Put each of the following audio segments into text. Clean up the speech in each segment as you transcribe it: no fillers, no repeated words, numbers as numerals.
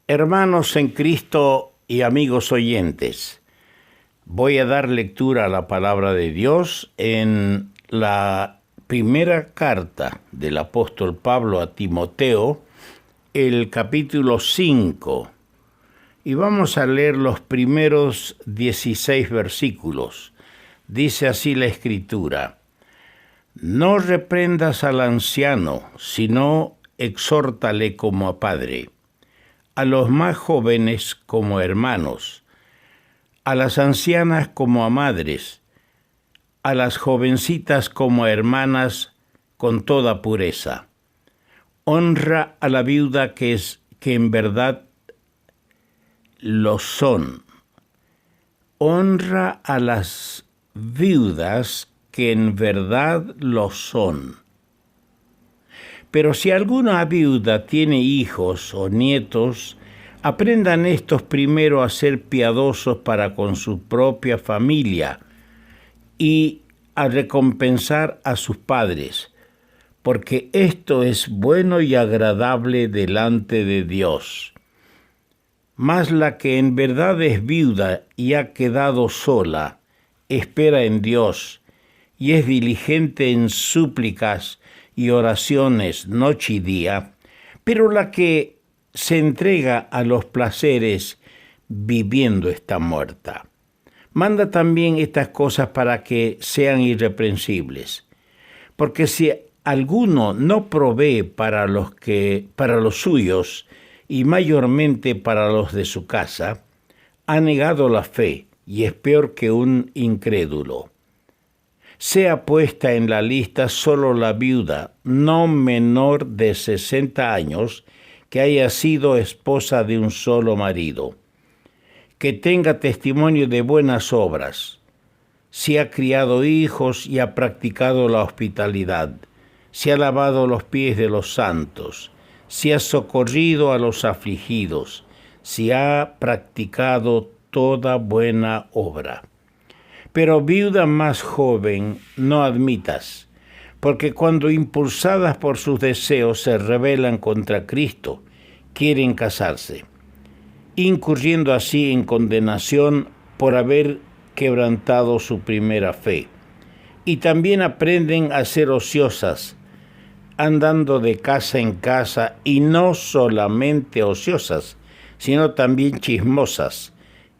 Hermanos en Cristo y amigos oyentes, voy a dar lectura a la palabra de Dios en la primera carta del apóstol Pablo a Timoteo, el capítulo 5, y vamos a leer los primeros 16 versículos. Dice así la Escritura: No reprendas al anciano, sino exhórtale como a padre, a los más jóvenes como hermanos, a las ancianas como a madres, a las jovencitas como a hermanas con toda pureza. Honra a la viuda que en verdad lo son. Honra a las viudas que en verdad lo son. Pero si alguna viuda tiene hijos o nietos, aprendan estos primero a ser piadosos para con su propia familia y a recompensar a sus padres, porque esto es bueno y agradable delante de Dios. Mas la que en verdad es viuda y ha quedado sola, espera en Dios y es diligente en súplicas y oraciones noche y día, pero la que se entrega a los placeres viviendo está muerta. Manda también estas cosas para que sean irreprensibles, porque si alguno no provee para los suyos y mayormente para los de su casa, ha negado la fe y es peor que un incrédulo. Sea puesta en la lista solo la viuda, no menor de 60 años, que haya sido esposa de un solo marido, que tenga testimonio de buenas obras, si ha criado hijos y ha practicado la hospitalidad, si ha lavado los pies de los santos, si ha socorrido a los afligidos, si ha practicado toda buena obra. Pero viuda más joven no admitas, porque cuando impulsadas por sus deseos se rebelan contra Cristo, quieren casarse, incurriendo así en condenación por haber quebrantado su primera fe. Y también aprenden a ser ociosas, andando de casa en casa, y no solamente ociosas, sino también chismosas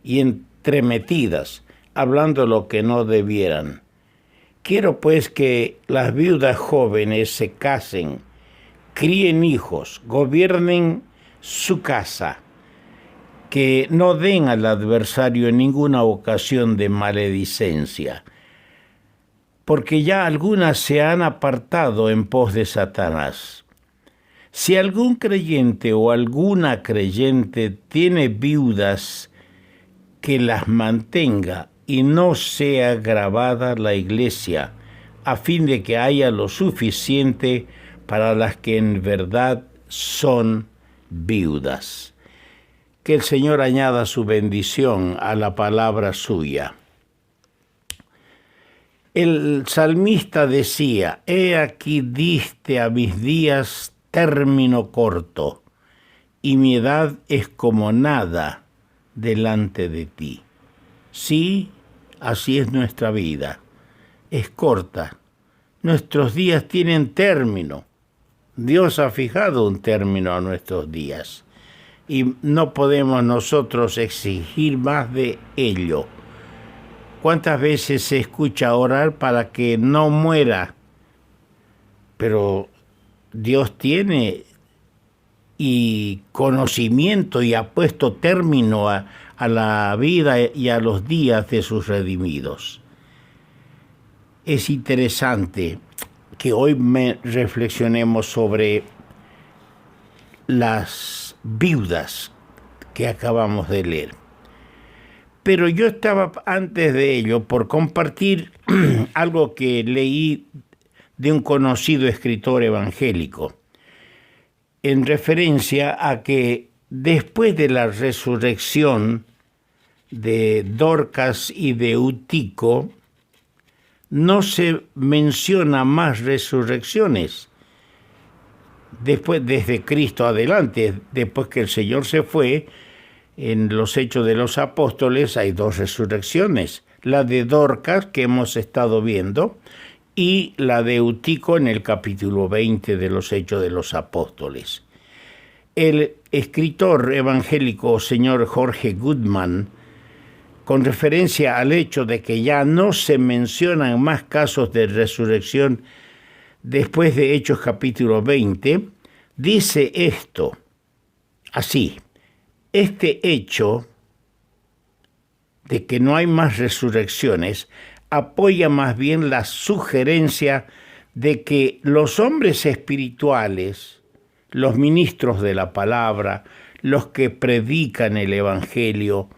y entremetidas, hablando lo que no debieran. Quiero pues que las viudas jóvenes se casen, críen hijos, gobiernen su casa, que no den al adversario en ninguna ocasión de maledicencia, porque ya algunas se han apartado en pos de Satanás. Si algún creyente o alguna creyente tiene viudas, que las mantenga y no sea gravada la iglesia, a fin de que haya lo suficiente para las que en verdad son viudas. Que el Señor añada su bendición a la palabra suya. El salmista decía: He aquí diste a mis días término corto, y mi edad es como nada delante de ti. Sí, así es nuestra vida. Es corta. Nuestros días tienen término. Dios ha fijado un término a nuestros días y no podemos nosotros exigir más de ello. ¿Cuántas veces se escucha orar para que no muera? Pero Dios tiene y conocimiento y ha puesto término a la vida y a los días de sus redimidos. Es interesante que hoy reflexionemos sobre las viudas que acabamos de leer. Pero yo estaba antes de ello por compartir algo que leí de un conocido escritor evangélico, en referencia a que después de la resurrección de Dorcas y de Eutico, no se menciona más resurrecciones. después, desde Cristo adelante, después que el Señor se fue, en los Hechos de los Apóstoles hay 2 resurrecciones, la de Dorcas que hemos estado viendo y la de Eutico en el capítulo 20 de los Hechos de los Apóstoles. El escritor evangélico señor Jorge Goodman, con referencia al hecho de que ya no se mencionan más casos de resurrección después de Hechos capítulo 20, dice esto, así: este hecho de que no hay más resurrecciones apoya más bien la sugerencia de que los hombres espirituales, los ministros de la palabra, los que predican el evangelio,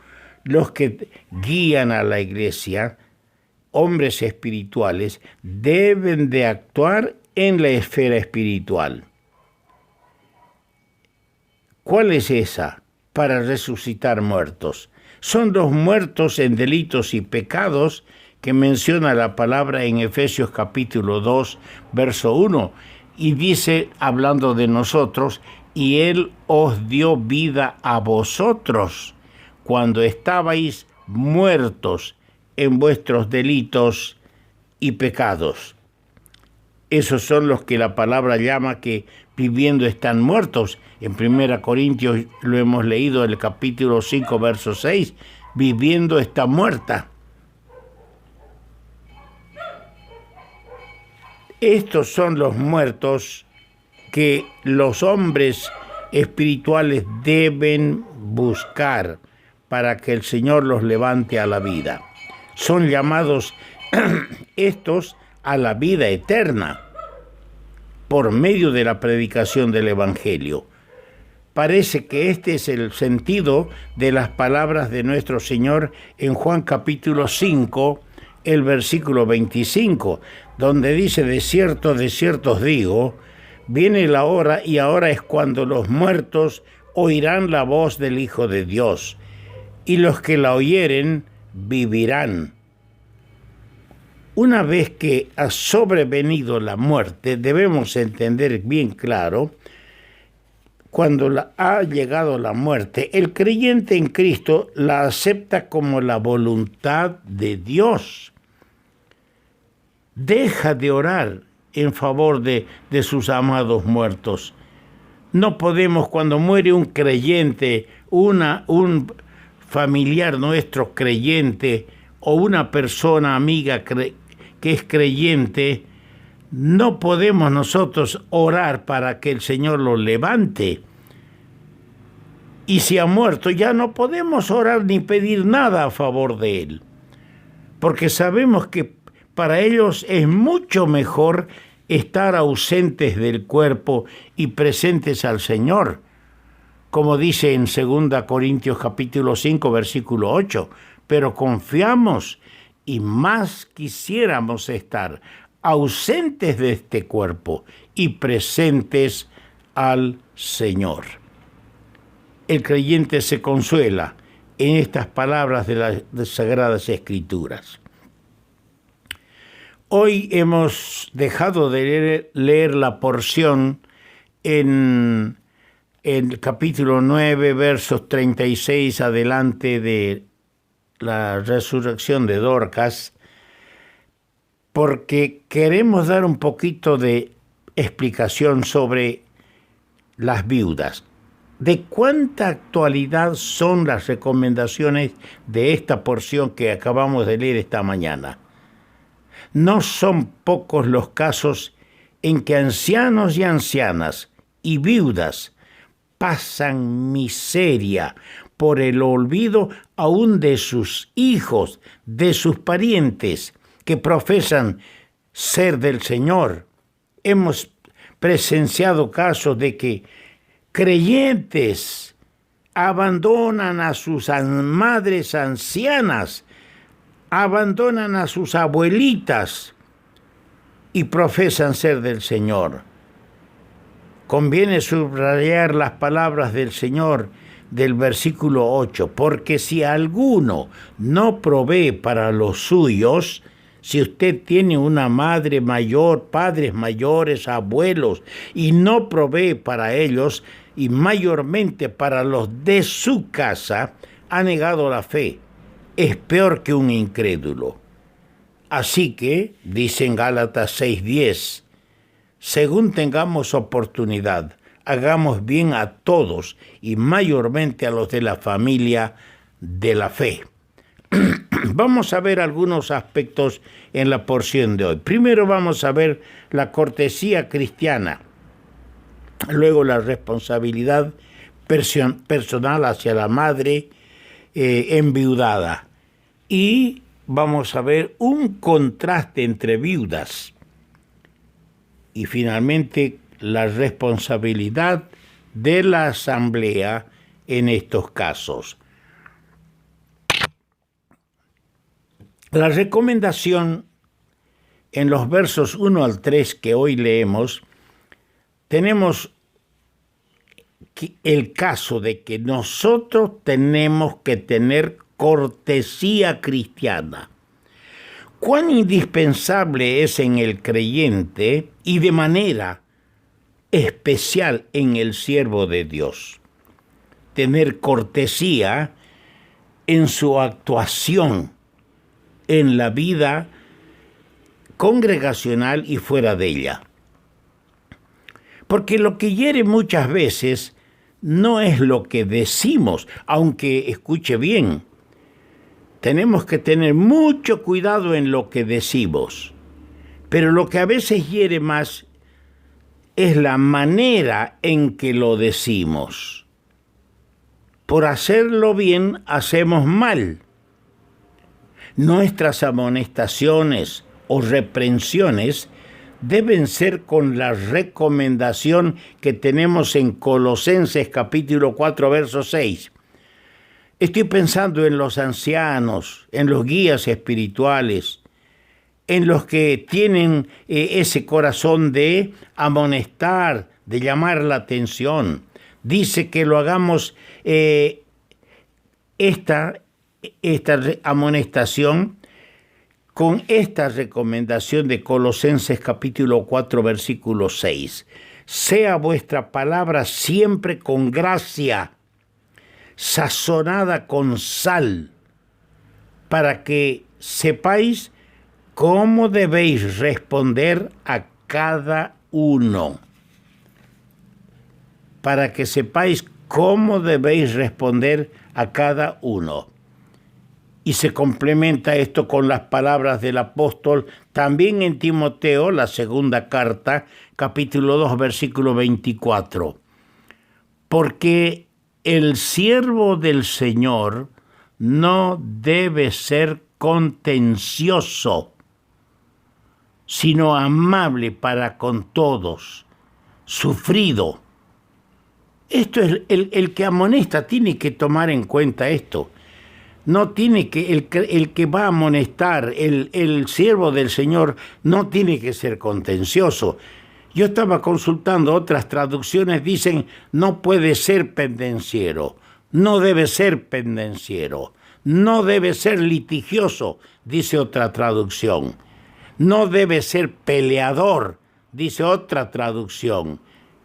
los que guían a la iglesia, hombres espirituales, deben de actuar en la esfera espiritual. ¿Cuál es esa? Para resucitar muertos. Son los muertos en delitos y pecados que menciona la palabra en Efesios capítulo 2, verso 1, y dice, hablando de nosotros, y Él os dio vida a vosotros cuando estabais muertos en vuestros delitos y pecados. Esos son los que la palabra llama que viviendo están muertos. En 1 Corintios lo hemos leído en el capítulo 5, verso 6, viviendo está muerta. Estos son los muertos que los hombres espirituales deben buscar para que el Señor los levante a la vida. Son llamados estos a la vida eterna por medio de la predicación del Evangelio. Parece que este es el sentido de las palabras de nuestro Señor en Juan capítulo 5, el versículo 25, donde dice, de cierto os digo, viene la hora y ahora es cuando los muertos oirán la voz del Hijo de Dios, y los que la oyeren vivirán. Una vez que ha sobrevenido la muerte, debemos entender bien claro, cuando ha llegado la muerte, el creyente en Cristo la acepta como la voluntad de Dios. Deja de orar en favor de sus amados muertos. No podemos, cuando muere un creyente, un familiar nuestro creyente o una persona amiga que es creyente, no podemos nosotros orar para que el Señor lo levante. Y si ha muerto, ya no podemos orar ni pedir nada a favor de él, porque sabemos que para ellos es mucho mejor estar ausentes del cuerpo y presentes al Señor, como dice en 2 Corintios capítulo 5, versículo 8, pero confiamos y más quisiéramos estar ausentes de este cuerpo y presentes al Señor. El creyente se consuela en estas palabras de las Sagradas Escrituras. Hoy hemos dejado de leer la porción en el capítulo 9, versos 36 adelante de la resurrección de Dorcas, porque queremos dar un poquito de explicación sobre las viudas. ¿De cuánta actualidad son las recomendaciones de esta porción que acabamos de leer esta mañana? No son pocos los casos en que ancianos y ancianas y viudas pasan miseria por el olvido aún de sus hijos, de sus parientes que profesan ser del Señor. Hemos presenciado casos de que creyentes abandonan a sus madres ancianas, abandonan a sus abuelitas y profesan ser del Señor. Conviene subrayar las palabras del Señor del versículo 8, porque si alguno no provee para los suyos, Si usted tiene una madre mayor, padres mayores, abuelos, y no provee para ellos, y mayormente para los de su casa, ha negado la fe. Es peor que un incrédulo. Así que, dice en Gálatas 6:10, según tengamos oportunidad, hagamos bien a todos y mayormente a los de la familia de la fe. Vamos a ver algunos aspectos en la porción de hoy. Primero vamos a ver la cortesía cristiana, luego la responsabilidad personal hacia la madre enviudada y vamos a ver un contraste entre viudas y finalmente la responsabilidad de la asamblea en estos casos. La recomendación en los versos 1 al 3 que hoy leemos, tenemos el caso de que nosotros tenemos que tener cortesía cristiana. Cuán indispensable es en el creyente y de manera especial en el siervo de Dios tener cortesía en su actuación en la vida congregacional y fuera de ella. Porque lo que hiere muchas veces no es lo que decimos, aunque escuche bien, tenemos que tener mucho cuidado en lo que decimos, pero lo que a veces hiere más es la manera en que lo decimos. Por hacerlo bien, hacemos mal. Nuestras amonestaciones o reprensiones deben ser con la recomendación que tenemos en Colosenses capítulo 4, verso 6. Estoy pensando en los ancianos, en los guías espirituales, en los que tienen ese corazón de amonestar, de llamar la atención. Dice que lo hagamos esta amonestación con esta recomendación de Colosenses capítulo 4, versículo 6. Sea vuestra palabra siempre con gracia, sazonada con sal, para que sepáis cómo debéis responder a cada uno. Para que sepáis cómo debéis responder a cada uno. Y se complementa esto con las palabras del apóstol también en Timoteo, la segunda carta, capítulo 2, versículo 24. Porque el siervo del Señor no debe ser contencioso, sino amable para con todos, sufrido. Esto es el que amonesta, tiene que tomar en cuenta esto. No tiene que, el que va a amonestar, el siervo del Señor, no tiene que ser contencioso. Yo estaba consultando otras traducciones, dicen, no puede ser pendenciero, no debe ser pendenciero, no debe ser litigioso, dice otra traducción. No debe ser peleador, dice otra traducción.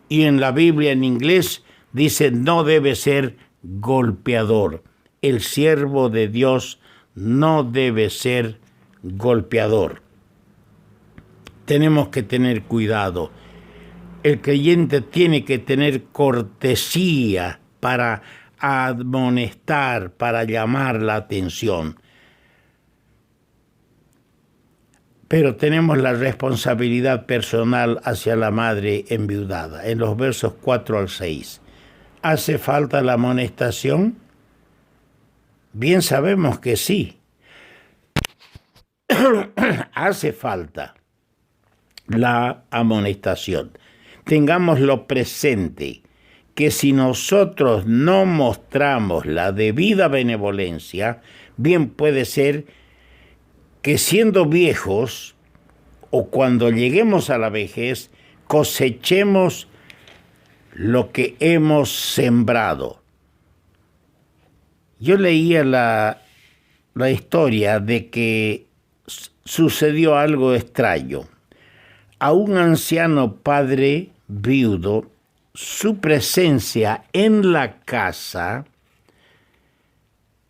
Y en la Biblia en inglés dice, no debe ser golpeador. El siervo de Dios no debe ser golpeador. Tenemos que tener cuidado. El creyente tiene que tener cortesía para amonestar, para llamar la atención. Pero tenemos la responsabilidad personal hacia la madre enviudada. En los versos 4 al 6. ¿Hace falta la amonestación? Bien sabemos que sí. Hace falta la amonestación. Tengámoslo presente, que si nosotros no mostramos la debida benevolencia, bien puede ser que siendo viejos o cuando lleguemos a la vejez, cosechemos lo que hemos sembrado. Yo leía la historia de que sucedió algo extraño. A un anciano padre viudo, su presencia en la casa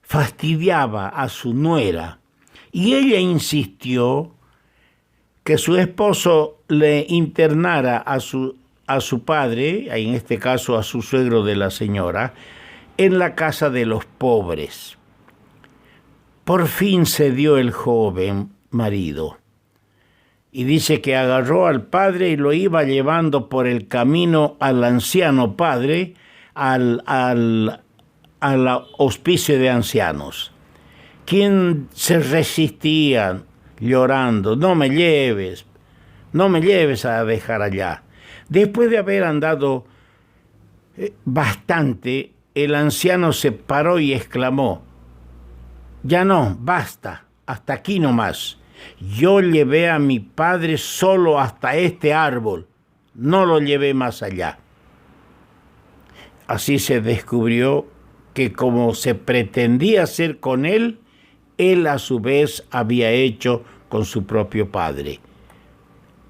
fastidiaba a su nuera y ella insistió que su esposo le internara a su padre, en este caso a su suegro de la señora, en la casa de los pobres. Por fin cedió el joven marido y dice que agarró al padre y lo iba llevando por el camino al anciano padre, al hospicio de ancianos, quien se resistía llorando: no me lleves a dejar allá. Después de haber andado bastante, el anciano se paró y exclamó: ya no, basta, hasta aquí nomás. Yo llevé a mi padre solo hasta este árbol, no lo llevé más allá. Así se descubrió que como se pretendía hacer con él, él a su vez había hecho con su propio padre.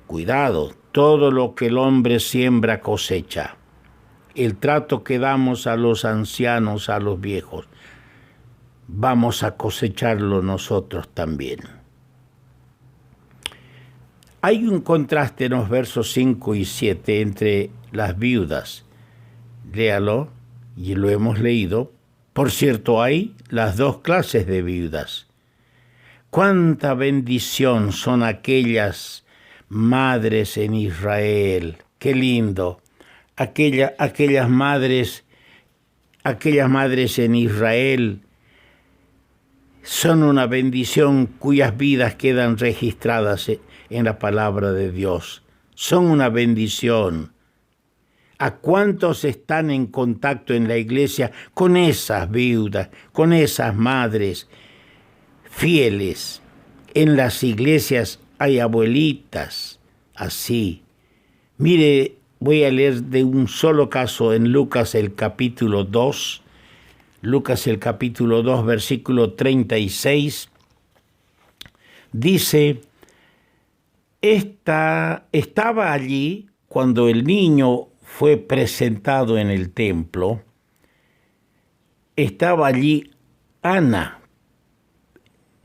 Cuidado, todo lo que el hombre siembra cosecha. El trato que damos a los ancianos, a los viejos, vamos a cosecharlo nosotros también. Hay un contraste en los versos 5 y 7 entre las viudas. Léalo, y lo hemos leído. Por cierto, hay las dos clases de viudas. Cuánta bendición son aquellas madres en Israel. Qué lindo. Aquellas madres en Israel son una bendición cuyas vidas quedan registradas en la palabra de Dios. Son una bendición. ¿A cuántos están en contacto en la iglesia con esas viudas, con esas madres fieles? En las iglesias hay abuelitas así. Mire, voy a leer de un solo caso en Lucas el capítulo 2. Lucas el capítulo 2, versículo 36. Dice: estaba allí cuando el niño fue presentado en el templo. Estaba allí Ana.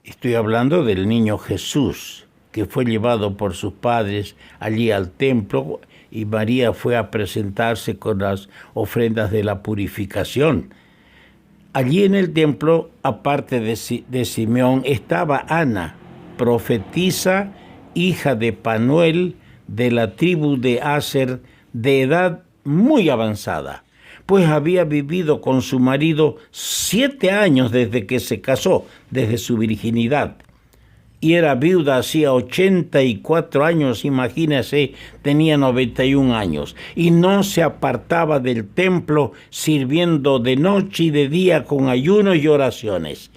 Estoy hablando del niño Jesús, que fue llevado por sus padres allí al templo, y María fue a presentarse con las ofrendas de la purificación. Allí en el templo, aparte de Simeón, estaba Ana, profetisa, hija de Panuel, de la tribu de Aser, de edad muy avanzada, pues había vivido con su marido 7 años desde que se casó, desde su virginidad. Y era viuda hacía 84 años, imagínese, tenía 91 años. Y no se apartaba del templo, sirviendo de noche y de día con ayunos y oraciones.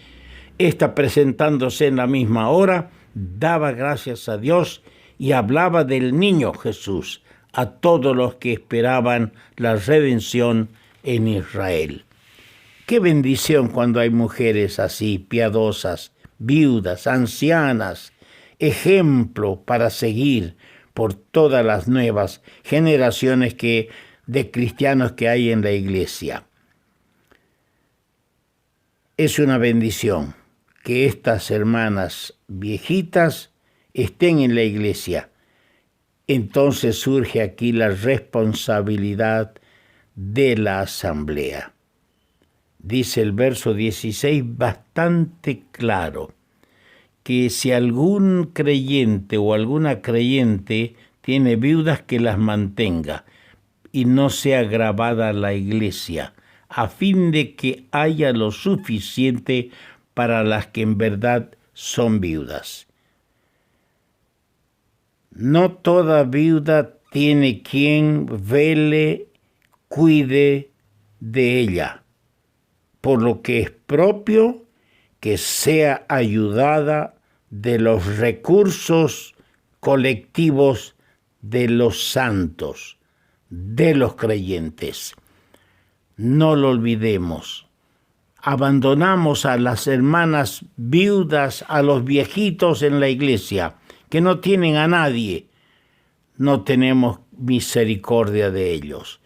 Esta, presentándose en la misma hora, daba gracias a Dios y hablaba del niño Jesús a todos los que esperaban la redención en Israel. Qué bendición cuando hay mujeres así, piadosas, viudas, ancianas, ejemplo para seguir por todas las nuevas generaciones de cristianos que hay en la iglesia. Es una bendición que estas hermanas viejitas estén en la iglesia. Entonces surge aquí la responsabilidad de la asamblea. Dice el verso 16 bastante claro, que si algún creyente o alguna creyente tiene viudas, que las mantenga y no sea gravada la iglesia, a fin de que haya lo suficiente para las que en verdad son viudas. No toda viuda tiene quien vele, cuide de ella, por lo que es propio que sea ayudada de los recursos colectivos de los santos, de los creyentes. No lo olvidemos. abandonamos a las hermanas viudas, a los viejitos en la iglesia, que no tienen a nadie, no tenemos misericordia de ellos.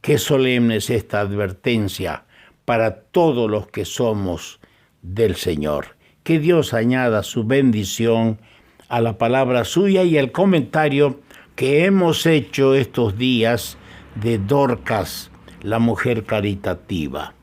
Qué solemne es esta advertencia para todos los que somos del Señor. Que Dios añada su bendición a la palabra suya y al comentario que hemos hecho estos días de Dorcas, la mujer caritativa.